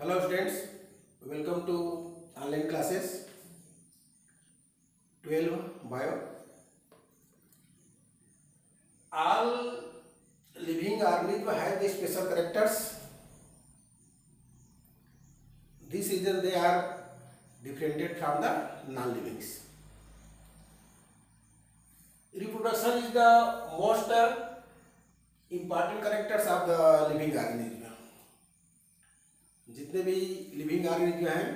Hello students, welcome to online classes 12 bio. All living organisms have the special characters. This reason they are differentiated from the non-livings. Reproduction is the most important characters of the living organism. जितने भी living organism हैं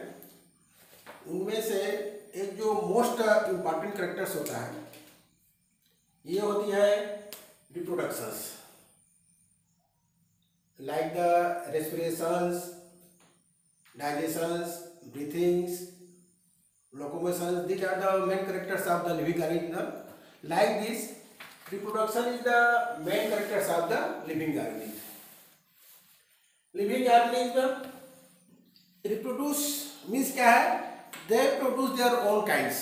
उनमें से एक जो most important characters होता है ये होती है reproductions like the respirations, digestions, breathings, locomotions. These are the main characters of the living organism. Like this, reproduction is the main characters of the living organism. Living organism reproduce means क्या है? They produce their own kinds.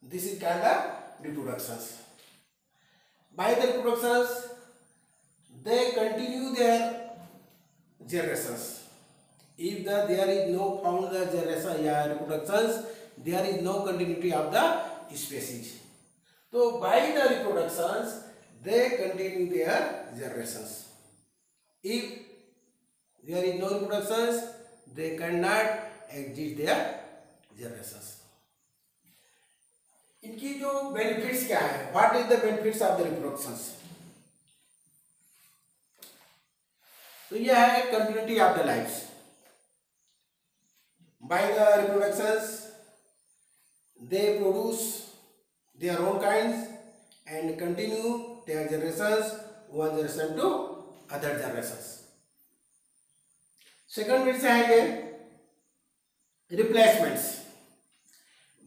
This is called the reproductions. By the reproductions, they continue their generations. If there is no found the generation या reproductions, there is no continuity of the species. So by the reproductions, they continue their generations. If there is no reproductions, they cannot exist their generations. इनकी जो benefits क्या है? What is the benefits of the reproductions? तो यह है continuity of the lives. By the reproductions, they produce their own kinds and continue their generations, one generation to other generations. Second means है ये replacements.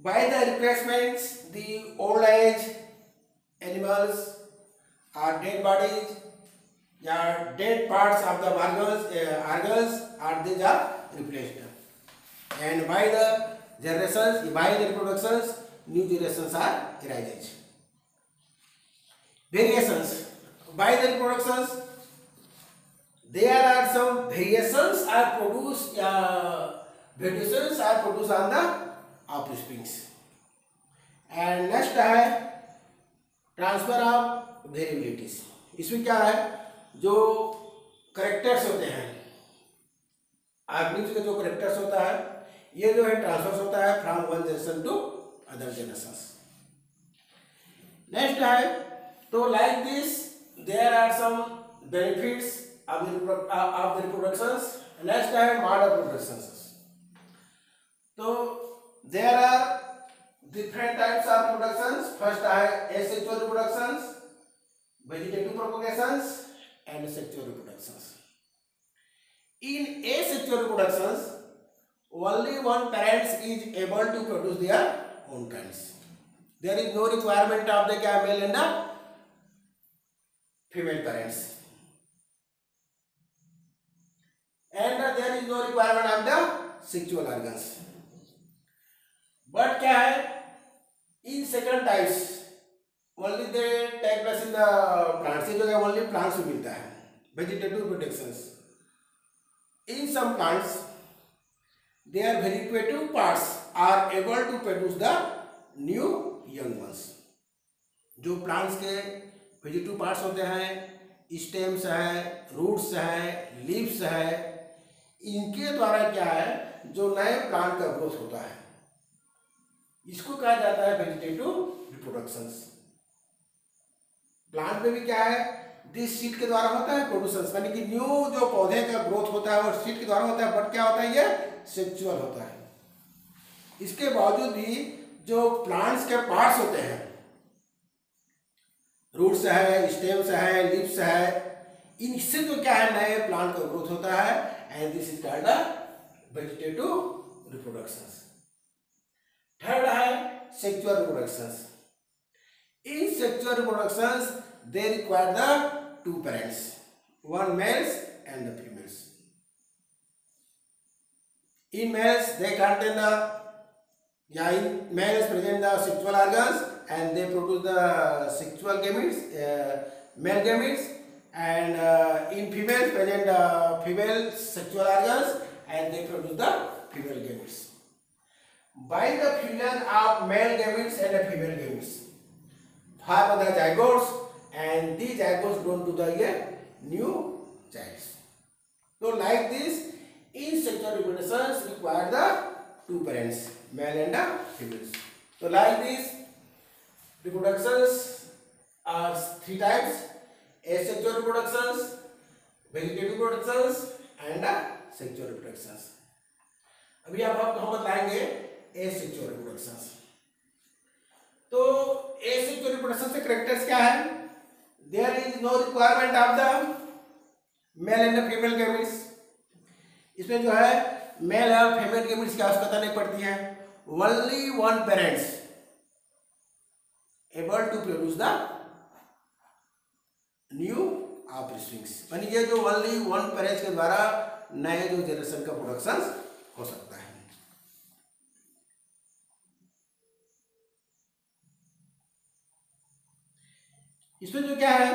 By the replacements, the old age animals or dead bodies या dead parts of the organs are these are replaced. And by the generations, by the reproductions, new generations are arised. Variations. By the reproductions, there are some variations are produced. Variations are produced on the offsprings. And next है transfer of वेरिएबिलिटीज. इसमें क्या है? जो characters होते हैं organism के जो characters होता है ये जो है ट्रांसफर होता है from one generation to other generations. Next है तो like this there are some benefits of the reproductions. Next है mode of reproductions. तो there are different types of reproductions. First है asexual reproductions, vegetative propagations and sexual reproductions. In asexual reproductions, only one parent is able to produce their own kinds. There is no requirement of the male and the female parents. And there is no requirement of the sexual organs. But क्या है? In second types only they take place in the plants. जो है only plants में मिलता है. Vegetative reproductions. In some plants, their vegetative parts are able to produce the new young ones. जो plants के vegetative parts होते हैं, stems है, roots है, leaves है, इनके द्वारा क्या है जो नए प्लांट का ग्रोथ होता है इसको कहा जाता है वेजिटेटिव रिप्रोडक्शंस. प्लांट में भी क्या है दिस सीड के द्वारा होता है प्रोड्यूसंस यानी कि न्यू जो पौधे का ग्रोथ होता है और सीड के द्वारा होता है. बट क्या होता है ये सेक्सुअल होता है. इसके बावजूद भी जो प्लांट्स के पार्ट्स होते हैं रूट्स है, स्टेम्स है, लीव्स है, इनसे जो क्या है नए प्लांट का ग्रोथ होता है. And this is called the vegetative reproductions. Third है sexual reproductions. In sexual reproductions, they require the two parents, one males and the females. In males, they contain in males present the sexual organs and they produce the sexual gametes, male gametes, and in females present female sexual organs and they produce the female gametes. By the fusion of male gametes and female gametes form the zygotes and these zygotes grown to the new childs. So like this, each sexual reproductions require the two parents, male and females. So like this, reproductions are three types: asexual reproductions, vegetative reproductions and sexual reproductions. अभी आप हम बताएंगे asexual reproductions. तो asexual reproduction से characters क्या है? There is no requirement of the male and female gametes. इसमें जो है मेल और फीमेल गेमेट्स की आवश्यकता नहीं पड़ती है. Only one parents able to produce the new offsprings. यानी ये जो only one parents के द्वारा नए जो जनरेशन का प्रोडक्शन हो सकता है. इसमें जो क्या है,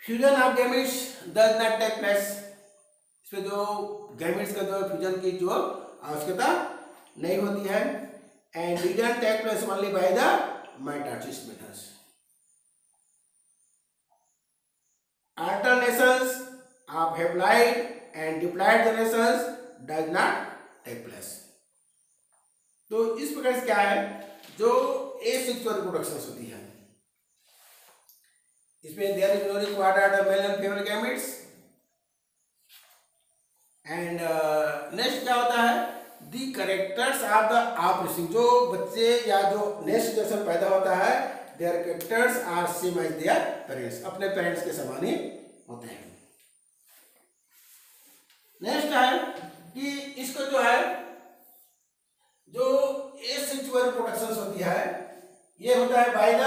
fusion of gametes does not take place. इसमें जो गैमेट्स का जो फ्यूजन की जो आवश्यकता नहीं होती है. And didn't take place only by the mitosis methods. Alternations of haploid and diploid generations does not take place. तो इस प्रकार से क्या है, जो asexual reproductions होती है इसमें there is no required of male and female gametes. And next क्या होता है, दी करेक्टर्स ऑफ द offspring. जो बच्चे या जो नेक्स्ट जनरेशन पैदा होता है, their characters are same as their parents. अपने पेरेंट्स के समान ही होते हैं. नेक्स्ट है कि इसको जो है जो एसेक्सुअल रिप्रोडक्शंस होती है ये होता है बाय द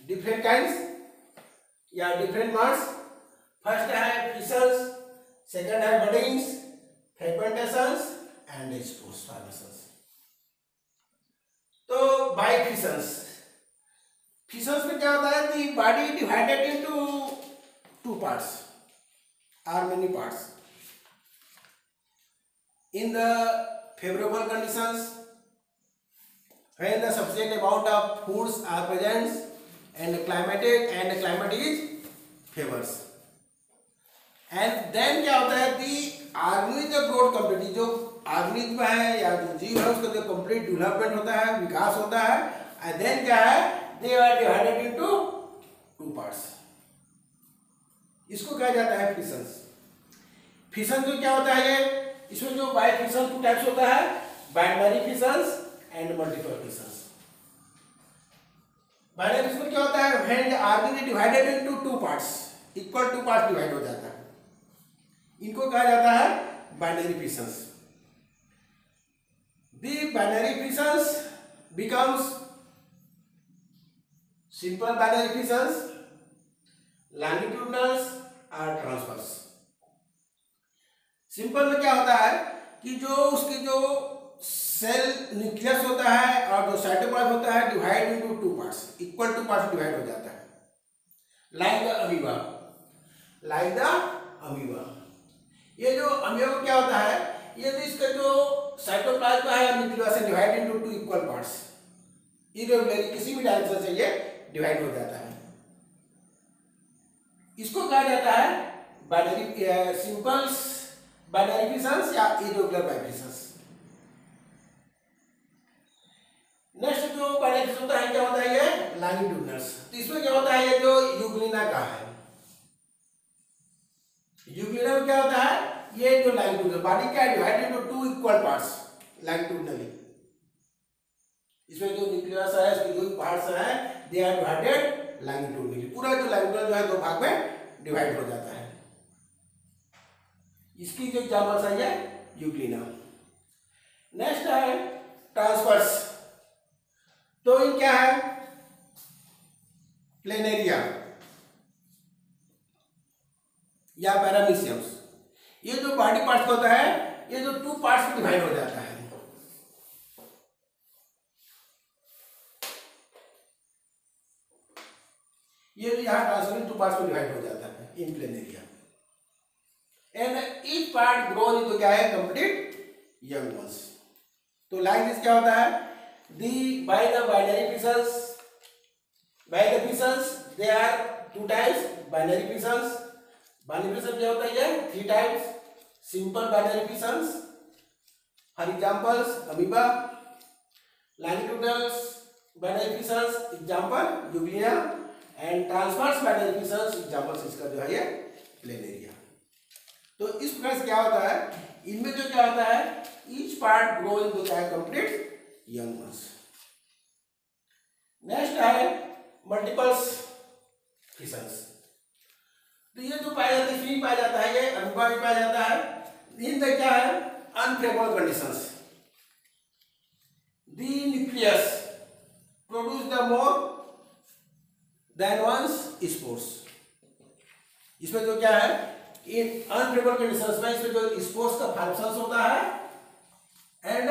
डिफरेंट काइंड्स या डिफरेंट मोड्स. फर्स्ट है फिशल्स, सेकंड है बडिंग्स, फ्रेगमेंटेशंस एंड स्पोर्स. तो बाय फिशल्स, फिशल्स में क्या होता है, the body divided into two parts or many parts. In the favorable conditions, when the sufficient amount of foods are present and climate is favors, and then क्या होता है, the organism growth completely. जो organism है या जो जीव है उसका जो कंप्लीट डेवलपमेंट होता है, विकास होता है. एंड देन क्या है, they are divided into two parts. इसको कहा जाता है फिशंस. फिशन तो क्या होता है, ये इसमें जो बाय फिशन टू टाइप्स होता है, binary fissions and multiple fissions. Binary fission क्या होता है, when the organism divided into two parts, equal two parts divide हो जाता है. इनको कहा जाता है binary fissions. The binary fissions becomes simple binary fissions, longitudinals or transverse. Simple में क्या होता है कि जो उसकी जो सेल न्यूक्लियस होता है और जो साइटोप्लाज्म होता है divide into two parts, equal two parts divide हो जाता है. Like the amoeba, like the amoeba. ये जो अमीबा क्या होता है, ये तो इसका जो साइटोप्लाज्म है न्यूक्लियस से divide into two equal parts, irregularly किसी भी डायरेक्शन से ये डिवाइड हो जाता है. इसको कहा जाता है बाइनरी सिंपल्स बाइनरी फिशंस या इरेगुलर बाइफिशंस. नेक्स्ट जो बाइनरी फिशंस होता है क्या होता है, ये लॉन्गिट्यूडिनल्स. तो इसमें क्या होता है, ये जो यूग्लिना का है, यूग्लिना में क्या होता है, ये जो लॉन्गिट्यूडनल बॉडी क्या divided into two equal parts longitudinally. इसमें जो न्यूक्लियस है इसके जो पार्ट्स हैं दे आर डिवाइडेड लॉन्गिट्यूडनली. पूरा जो लॉन्गिट्यूडनल जो है दो भाग में डिवाइड हो जाता है. इसकी जो एग्जांपल्स है ये यूग्लिना. नेक्स्ट है ट्रांसवर्स. तो ये क्या है, प्लेनेरिया या पैरामीशियम्स. ये जो बॉडी पार्ट्स होता है ये जो टू पार्ट्स में डिवाइड हो जाता है. ये यहाँ ट्रांसफर टू पार्ट्स में डिवाइड हो जाता है. In plane area and each part grown into क्या है कंप्लीट यंग वंस। तो लाइक दिस क्या होता है the by the binary fissions they are two types binary fissions. Binary fissions क्या होता है ये 3 types simple binary fissions for examples amoeba longitudinal binary fissions example euglena and transverse binary fissions examples इसका जो है ये प्लेन एरिया। तो इस प्रकार से क्या होता है इनमें जो क्या होता है ईच पार्ट ग्रो इनटू क्या है कंप्लीट यंग वंस। नेक्स्ट है मल्टीपल्स फिशंस। तो ये जो पाया जाता है इसमें पाया जाता है ये अमीबा में पाया जाता है। इन द क्या है unfavourable conditions the nucleus produce the more than once spores. इसमें जो क्या है इन अनफेवरेबल कंडीशंस में इसमें जो स्पोर्स का फॉर्मेशन होता है and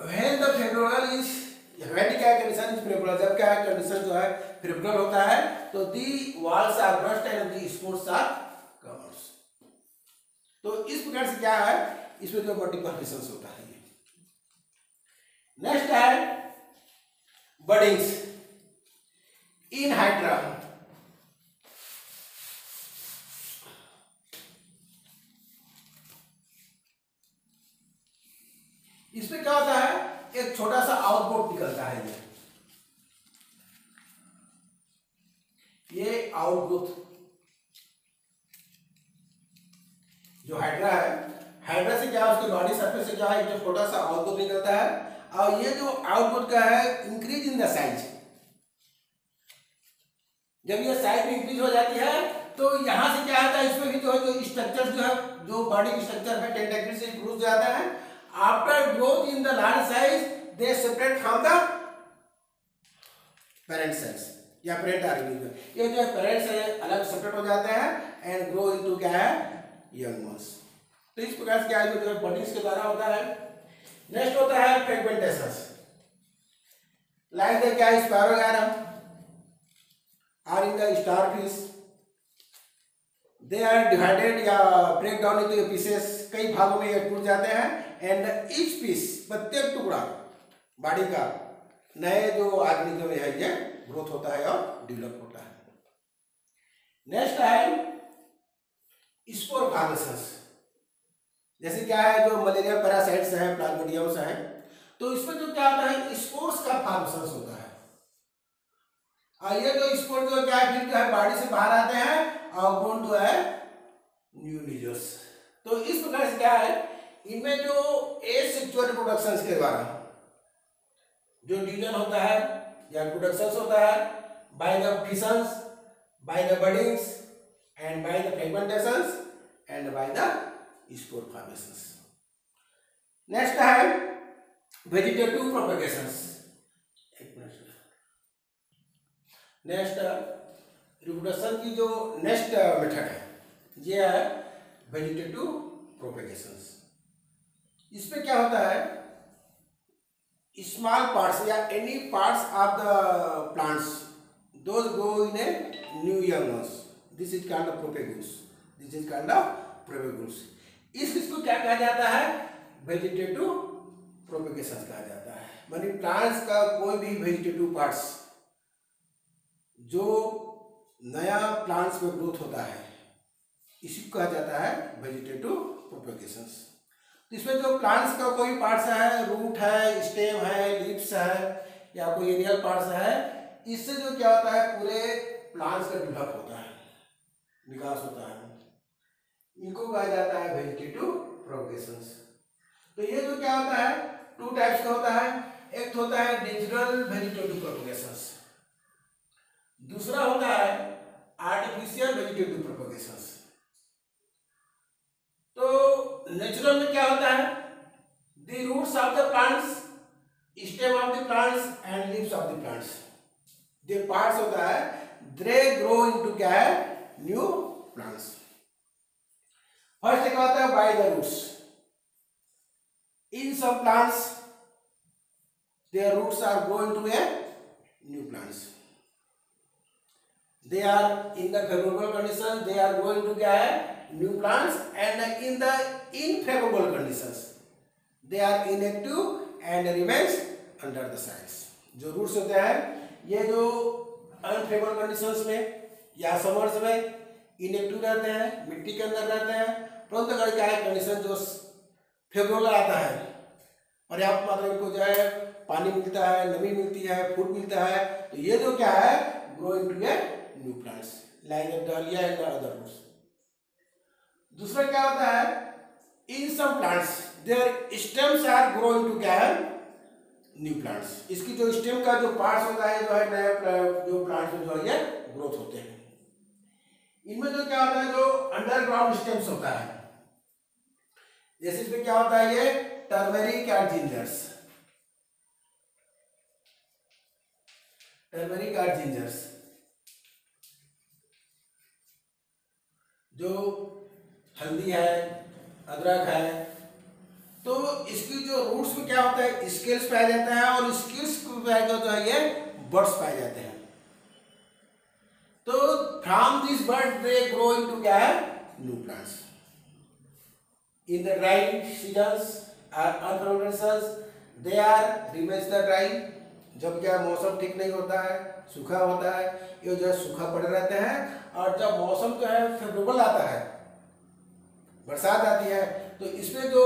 when the favourable is when क्या कंडीशन इज फेवरेबल जब क्या कंडीशन जो है फेवरेबल होता है तो the walls are brushed and the spores are covers. तो इस प्रकार से क्या है इसमें जो मल्टीपल फिशंस होता है। नेक्स्ट है बडिंग्स इन हाइड्रा। इसमें क्या होता है एक छोटा सा आउटपुट निकलता है ये आउटपुट जो हाइड्रा है हाइड्रा से क्या उसके बॉडी सरफेस से क्या है जो छोटा सा आउटपुट निकलता है और ये जो आउटपुट का है इंक्रीज इन द साइज। जब ये साइज में इंक्रीज हो जाती है तो यहां से क्या होता है इसमें भी जो है जो स्ट्रक्चर जो है जो बॉडी की स्ट्रक्चर है टेंटेकल से ग्रोथ जाता है। After growth in the large size they separate from the parent cells या पेरेंट ऑर्गेनिज्म। ये जो पेरेंट्स है अलग सेपरेट हो जाते हैं एंड ग्रो इनटू क्या है यंग वंस। तो इस प्रकार से क्या है जो बडिंग्स के द्वारा होता है। नेक्स्ट होता है फ्रेगमेंटेशन लाइक द क्या spirogyra or in the starfish they are divided या ब्रेक डाउन इनटू पीसेस कई भागों में ये टूट जाते हैं एंड ईच पीस प्रत्येक टुकड़ा बॉडी का नए जो ऑर्गेनिज्म में है ये ग्रोथ होता है और डेवलप होता है। नेक्स्ट है स्पोर फॉर्मेशंस जैसे क्या है जो मलेरिया पैरासाइट्स है प्लाज्मोडियम्स है तो इसमें जो क्या होता है स्पोर्स का फॉर्मेशंस होता है और ये जो स्पोर जो क्या है फिर जो है बॉडी से बाहर आते हैं और बोन जो है न्यू लीजर्स। तो इस प्रकार से क्या है इनमें जो एसेक्सुअल रिप्रोडक्शन के द्वारा जो डिवीजन होता है या रिप्रोडक्शन होता है by the fissions by the buddings and by the fragmentations and by the spore formations. Next है वेजिटेटिव प्रोपेगेशंस। नेक्स्ट रिप्रोडक्शन की जो नेक्स्ट मेथड है ये है वेजिटेटिव प्रोपेगेशंस। इसमें क्या होता है स्मॉल पार्ट्स या any parts of the plants those grow in a new young ones this is called propagules. This is called propagules. इसको क्या कहा जाता है वेजिटेटिव प्रोपेगेशन कहा जाता है। मानी प्लांट्स का कोई भी वेजिटेटिव पार्ट्स जो नया प्लांट्स में ग्रोथ होता है इसी को कहा जाता है वेजिटेटिव प्रोपेगेशंस। तो इसमें जो प्लांट्स का कोई पार्ट्स है रूट है स्टेम है लीव्स है या कोई एरियल पार्ट्स है इससे जो क्या होता है पूरे प्लांट्स का डेवलप होता है विकास होता है इनको कहा जाता है वेजिटेटिव प्रोपेगेशंस। तो ये जो क्या होता है 2 टाइप्स का होता है। एक होता है नेचुरल वेजिटेटिव प्रोपेगेशंस दूसरा होता है आर्टिफिशियल वेजिटेटिव प्रोपेगेशंस। तो नेचुरल में क्या होता है the roots of the plants stem of the plants and leaves of the plants जो पार्ट्स होता है दे ग्रो इनटू क्या है न्यू प्लांट्स। फर्स्ट क्या होता है by the roots in some plants their roots are grow into a new plants. they are in the favorable conditions, they are going to क्या है new plants, and in the unfavorable conditions they are inactive and remains under the sides. जो roots होते हैं ये जो unfavourable conditions में या summers में इनएक्टिव रहते हैं, मिट्टी के अंदर रहते हैं, परंतु अगर क्या है कंडीशन जो फेवरेबल आता है, पर्याप्त मात्रा में इनको जो है पानी मिलता है, नमी मिलती है, फूड मिलता है, तो ये जो क्या है grow into a new plants like dahlia and other roots. दूसरा क्या होता है in some plants their stems are grow into क्या है न्यू प्लांट्स. इसकी जो स्टेम का जो पार्ट्स होता है जो है नए जो प्लांट्स में जो है ये ग्रोथ होते हैं. इनमें जो क्या होता है जो अंडरग्राउंड स्टेम्स होता है, जैसे इसमें क्या होता है ये turmeric and gingers. Turmeric and gingers जो हल्दी है, अदरक है, तो इसकी जो रूट्स में क्या होता है स्केल्स पाया जाता है और स्केल्स जो है ये बर्ड्स पाए जाते हैं. तो from this bird they grow into क्या है new plants. In the dry seasons unfavourable they are remains the dry. जब क्या मौसम ठीक नहीं होता है, सूखा होता है, ये जो है सूखा पड़े रहते हैं, और जब मौसम जो है फेवरेबल आता है, बरसात आती है, तो इसमें जो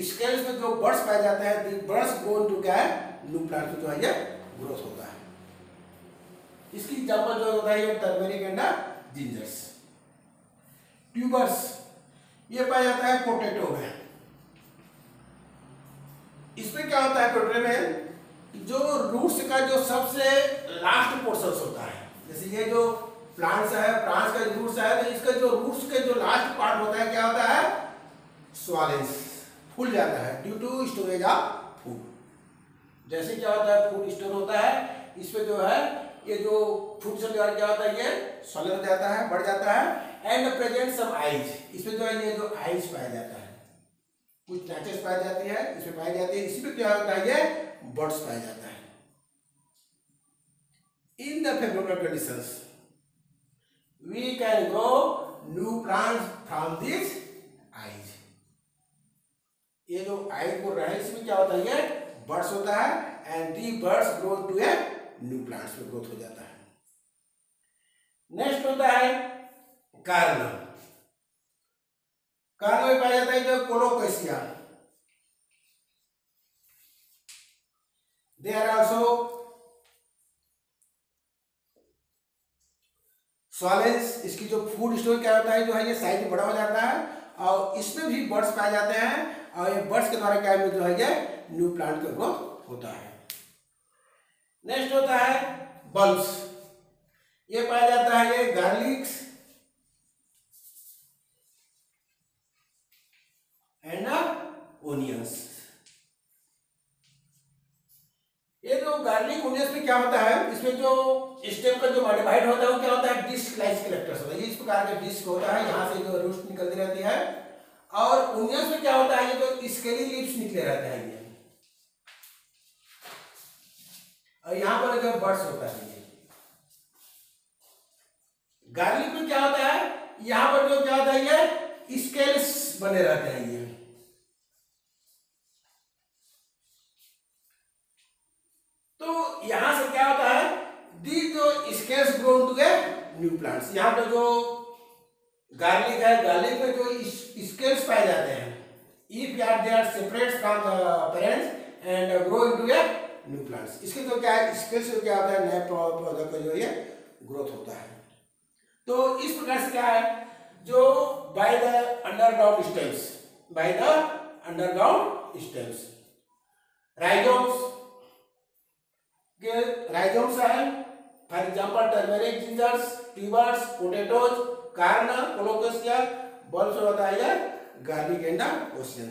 स्केल्स में जो बर्ड्स पाए जाते हैं दी बर्ड्स ग्रो इनटू क्या है न्यू प्लांट जो है ये ग्रोथ होता है. इसकी एग्जांपल जो होता है ये टर्मेरिक एंड जिंजर्स. ट्यूबर्स ये पाया जाता है पोटैटो में. इसमें क्या होता है पोटैटो में जो रूट्स का जो सबसे लास्ट पोर्शन होता है, जैसे ये जो प्लांट्स है, प्लांट्स का रूट्स है, तो इसका जो रूट्स के जो लास्ट पार्ट होता है क्या होता है स्वालेंस, फूल जाता है due to storage of food. जैसे क्या होता है फूड स्टोर होता है, इसमें जो है ये जो फूड से क्या होता है ये सॉलिड हो जाता है, बढ़ जाता है. एंड प्रेजेंट सम आइज, इसमें जो है ये जो आइज पाया जाता है, कुछ नैचेस पाई जाती है, इसमें पाई जाती है. इसी में क्या होता है ये बर्ड्स पाया जाता है. In the favourable conditions we can grow new plants from this eyes. ये जो आइज बोल रहा है इसमें क्या होता है ये बर्ड्स होता है, and the birds grow to a new plants में ग्रोथ हो जाता है. नेक्स्ट होता है कार्न. कार्न में पाया जाता है जो colocasia. They are also stolons. इसकी जो फूड स्टोर क्या होता है जो है ये साइज बड़ा हो जाता है, और इसमें भी बर्ड्स पाए जाते हैं, और ये बर्ड्स के द्वारा क्या जो है ये न्यू प्लांट का ग्रोथ होता है. नेक्स्ट होता है बल्ब्स. ये पाया जाता है ये गार्लिक्स एंड ओनियंस. ये जो गार्लिक ओनियंस में क्या होता है, इसमें जो स्टेम का जो मॉडिफाइड होता है वो क्या होता है डिस्क लाइक कलेक्टर्स होता है. ये इस प्रकार का डिस्क होता है, यहाँ से जो रूट्स निकलती रहती है, और ओनियंस में क्या होता है ये जो स्केली लीव्स निकले रहते हैं ये, और यहाँ पर जो बर्ड्स होता है ये. गार्लिक में क्या होता है यहाँ पर जो क्या होता है ये स्केल्स बने रहते हैं ये. तो यहां से क्या होता है दी जो scales grow to a new plants. यहाँ पर जो गार्लिक है, गार्लिक में जो स्केल्स पाए जाते हैं, if they are separate from the parents and grow into a new plants. इसके जो क्या है स्केल्स से क्या होता है नए पौधे का जो ये ग्रोथ होता है. तो इस प्रकार से क्या है जो by the underground stems, by the underground stems rhizomes के राइजोम्स है for example turmeric, gingers, tubers, potatoes, corn, colocasia, bulbs होता है ये गार्लिक एंड ओशियन.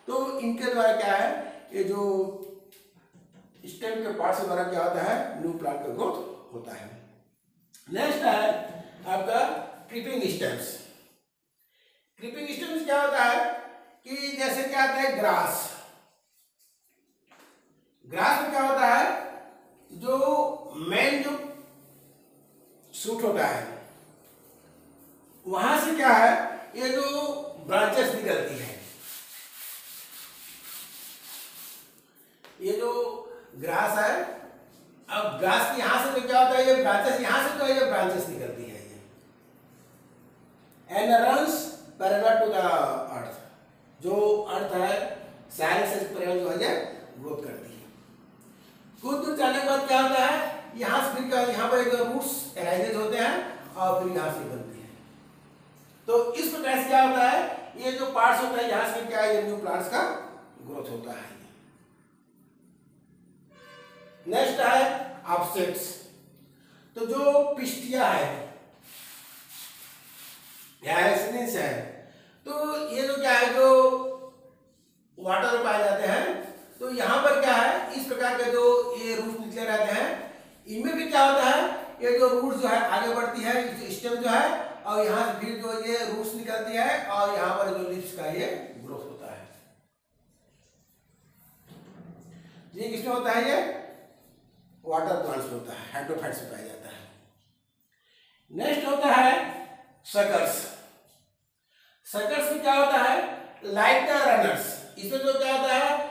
तो इनके द्वारा क्या है ये जो स्टेम के पार्ट्स द्वारा क्या होता है न्यू प्लांट का ग्रोथ होता है. नेक्स्ट है आपका क्रीपिंग स्टेम्स. क्रीपिंग स्टेम्स क्या होता है कि जैसे क्या होता है ग्रास. ग्रास में क्या होता है जो मेन जो शूट होता है, वहां से क्या है, ये जो ब्रांचेस निकलती है, ये जो ग्रास है, अब ग्रास की यहां से जो क्या होता है, ये ब्रांचेस यहां से जो है ये ब्रांचेस निकलती है ये, and runs parallel to the earth, जो अर्थ है सैल से पैरेलल जो है ये ग्रोथ करती है। कुछ दूर जाने के बाद क्या होता है, यहाँ से फिर यहाँ पर एक रूट्स एराइजेज होते हैं और फिर यहाँ से बनती है। तो इस प्रकार से क्या होता है, ये जो पार्ट्स होता है यहाँ से क्या है, ये न्यू प्लांट्स का ग्रोथ होता है। नेक्स्ट है ऑफसेट्स। तो जो पिस्टिया है या एसिनिस है, तो ये जो क्या है, जो वाटर में पाए जाते हैं, तो यहाँ पर क्या है, इस प्रकार के जो ये रूट्स निकले रहते हैं, इनमें भी क्या होता है, ये जो रूट्स जो है आगे बढ़ती है, स्टेम जो है, और यहाँ से फिर जो ये रूट्स निकलती है और यहाँ पर जो लीव्स का ये ग्रोथ होता है। ये किसमें होता है, ये वाटर प्लांट्स में होता है, हाइड्रोफाइट्स में पाया जाता है। नेक्स्ट होता है सकर्स। सकर्स में क्या होता है, लाइक द रनर्स। इसमें जो क्या होता है,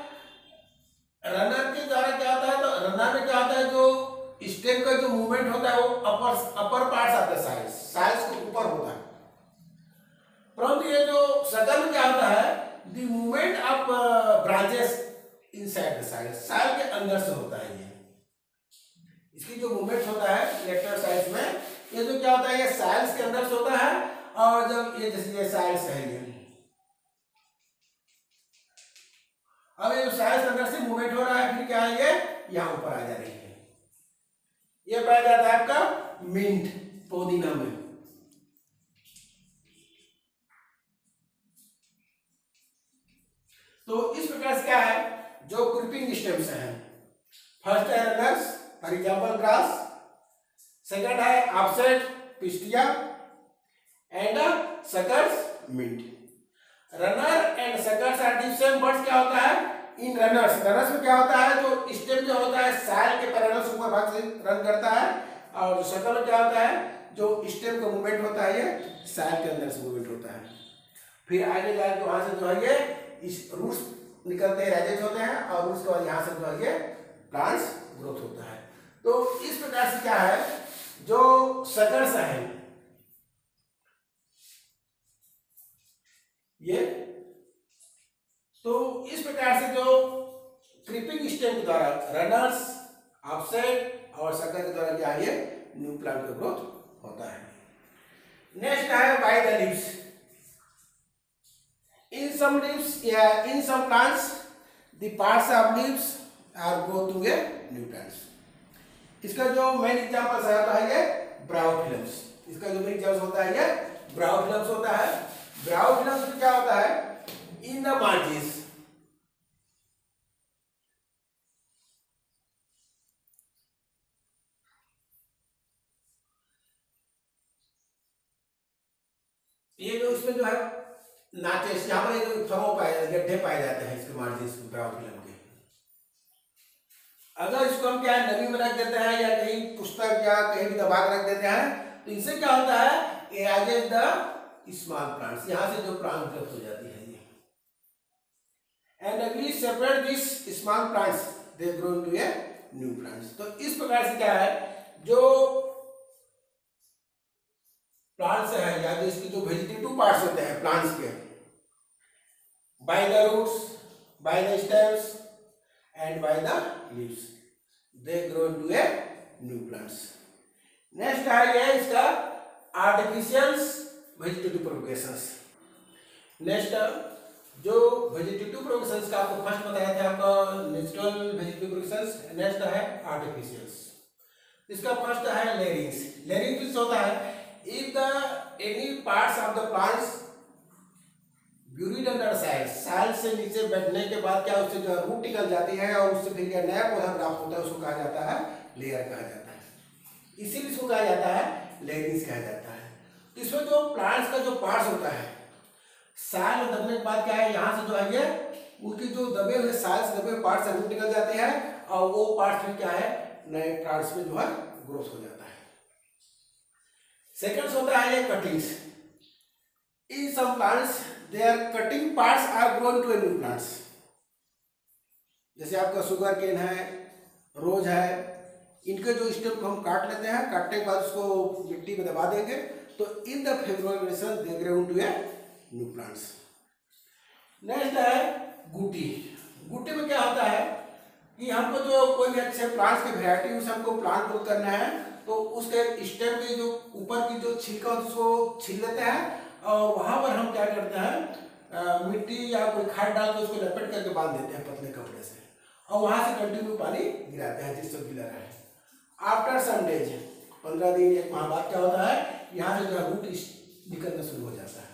रनर के द्वारा क्या होता है, तो रनर में क्या होता है, जो स्टेम का जो मूवमेंट होता है वो upper parts of the soils, soils के ऊपर होता है। परंतु ये जो सकर में क्या होता है, the movement of branches inside the soil, soil के अंदर से होता है। ये इसकी जो मूवमेंट होता है लेफ्ट साइड में, ये जो क्या होता है, ये साइल्स के अंदर से होता है, और जब ये जैसे ये साइल्स है, अब ये जो साइल्स के अंदर से मूवमेंट हो रहा है, फिर क्या है, ये यहां ऊपर आ जा रही है। ये पाया जाता है आपका मिंट पुदीना में। तो इस प्रकार से क्या है, जो क्रीपिंग स्टेम्स हैं, फर्स्ट है runners, for example grass, second है offset pistia, and suckers mint. Runner and suckers are the same birds. क्या होता है, इन रनर्स, रनर्स में क्या होता है, जो स्टेम जो होता है साइल के पैरेलल से ऊपर भाग से रन करता है, और जो सकल में क्या होता है, जो स्टेम का मूवमेंट होता है ये साइल के अंदर से मूवमेंट होता है। फिर आगे जाकर वहां से जो है ये इस रूट्स निकलते हैं, राइजेज होते हैं, और रूट्स के बाद यहाँ से जो है ये प्लांट्स ग्रोथ होता है। तो इस प्रकार से क्या है, जो सकर्स है ये, तो इस प्रकार से जो क्रीपिंग स्टेम के द्वारा रनर्स, ऑफसेट और सकर के द्वारा क्या है, ये न्यू प्लांट का ग्रोथ होता है। नेक्स्ट है by the leaves. In some leaves या in some plants the parts of leaves are grow through a new plants. इसका जो मेन एग्जांपल है ये ब्रायोफिलम्स। इसका जो मेन एग्जांपल होता है ये ब्रायोफिलम्स होता है। ब्रायोफिलम्स में क्या होता है, इन द मार्जिन्स, ये जो इसमें जो है नाचेस, यहाँ पर जो थर्मो पाए गड्ढे पाए जाते हैं इसके मार्जिन्स में ब्रायोफिलम के। अगर इसको हम क्या नमी में रख देते हैं या कहीं पुस्तक या कहीं भी दबा कर रख देते हैं, तो इनसे क्या होता है, एराइजेज द स्मॉल प्लांट्स, यहाँ से जो प्लांट ग्रोथ हो जाती है ये, and we separate this small plants, they grow into a new plants. तो इस प्रकार से क्या है, जो प्लांट्स है या जो इसके जो वेजिटेटिव पार्ट्स होते हैं प्लांट्स के, by the roots, by the stems and by the leaves, they grow into a new plants. Next है ये इसका आर्टिफिशियल वेजिटेटिव प्रोपगेशंस। नेक्स्ट जो वेजिटेटिव प्रोपगेशंस का आपको फर्स्ट बताया था, आपका नेचुरल वेजिटेटिव प्रोपगेशंस, नेक्स्ट है आर्टिफिशियल्स। इसका फर्स्ट है लेयरिंग्स। लेयरिंग होता है if the any parts of the plants buried under soil, soil से नीचे बैठने के बाद क्या उससे जो रूट निकल जाती है और उससे फिर क्या नया पौधा प्राप्त होता है, उसको कहा जाता है लेयर कहा जाता है, इसीलिए इसको कहा जाता है लेयरिंग्स कहा जाता है। तो इसमें जो प्लांट्स का जो पार्ट्स होता है, साल में दबने के बाद क्या है, यहाँ से जो है ये उनके जो दबे हुए साल से दबे हुए पार्ट्स से रूट निकल जाते हैं और वो पार्ट्स में क्या है नए प्लांट्स में जो है ग्रोथ हो जाता है। सेकंड होता है ये cuttings. In some plants their cutting parts are grown to a new plants. जैसे आपका शुगर केन है, रोज है, इनके जो स्टेम को हम काट लेते हैं, काटने के बाद उसको मिट्टी में दबा देंगे तो in the fabrication they grow to a new plants. Next है गुटी। गुटी में क्या होता है कि हमको जो कोई भी अच्छे प्लांट्स की वैरायटी उसे हमको प्लांट ग्रो करना है तो उसके स्टेम की जो ऊपर की जो छिलका उसको छील लेते हैं और वहां पर हम क्या करते हैं मिट्टी या कोई खाद डाल के उसको लपेट करके बांध देते हैं पतले कपड़े से और वहां से कंटिन्यू पानी गिराते हैं जिससे गिला रहे। आफ्टर सम डेज 15 दिन 1 माह बाद क्या होता है यहाँ से जो रूट निकलना शुरू हो जाता है।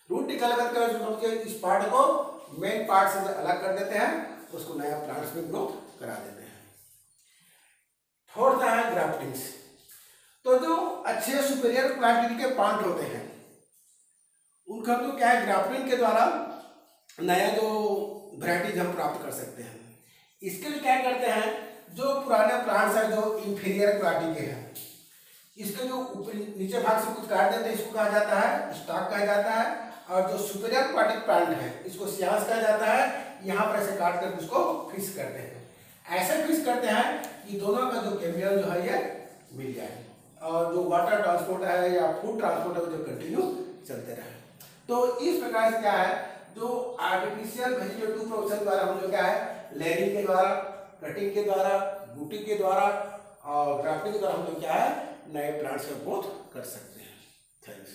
रूट निकलने के इस पार्ट को मेन पार्ट से अलग कर देते हैं, उसको नया प्लांट्स में ग्रोथ करा देते हैं। फोर्थ है ग्राफ्टिंग्स। तो जो अच्छे सुपीरियर क्वालिटी के प्लांट होते हैं उनका तो क्या है ग्राफ्टिंग के द्वारा नया जो वैरायटीज हम प्राप्त कर सकते हैं। इसके लिए क्या करते हैं जो पुराने प्लांट्स हैं जो इंफीरियर क्वालिटी के हैं इसके जो नीचे भाग से कुछ काट देते हैं इसको कहा जाता है स्टॉक कहा जाता है और जो सुपीरियर क्वालिटी प्लांट है इसको सियांस कहा जाता है। यहाँ पर ऐसे काट कर उसको फिक्स करते हैं, ऐसे फिक्स करते हैं कि दोनों का जो केमिकल जो है ये मिल जाए और जो वाटर ट्रांसपोर्ट है या फूड ट्रांसपोर्ट है जो कंटिन्यू चलते रहे। तो इस प्रकार से क्या है जो आर्टिफिशियल वेजिटेटिव प्रोसेस द्वारा हम लोग क्या है लेयरिंग के द्वारा, कटिंग के द्वारा, बूटी के द्वारा और ग्राफ्टिंग के द्वारा हम लोग क्या है नए प्लांट्स का ग्रोथ कर सकते हैं। थैंक्स।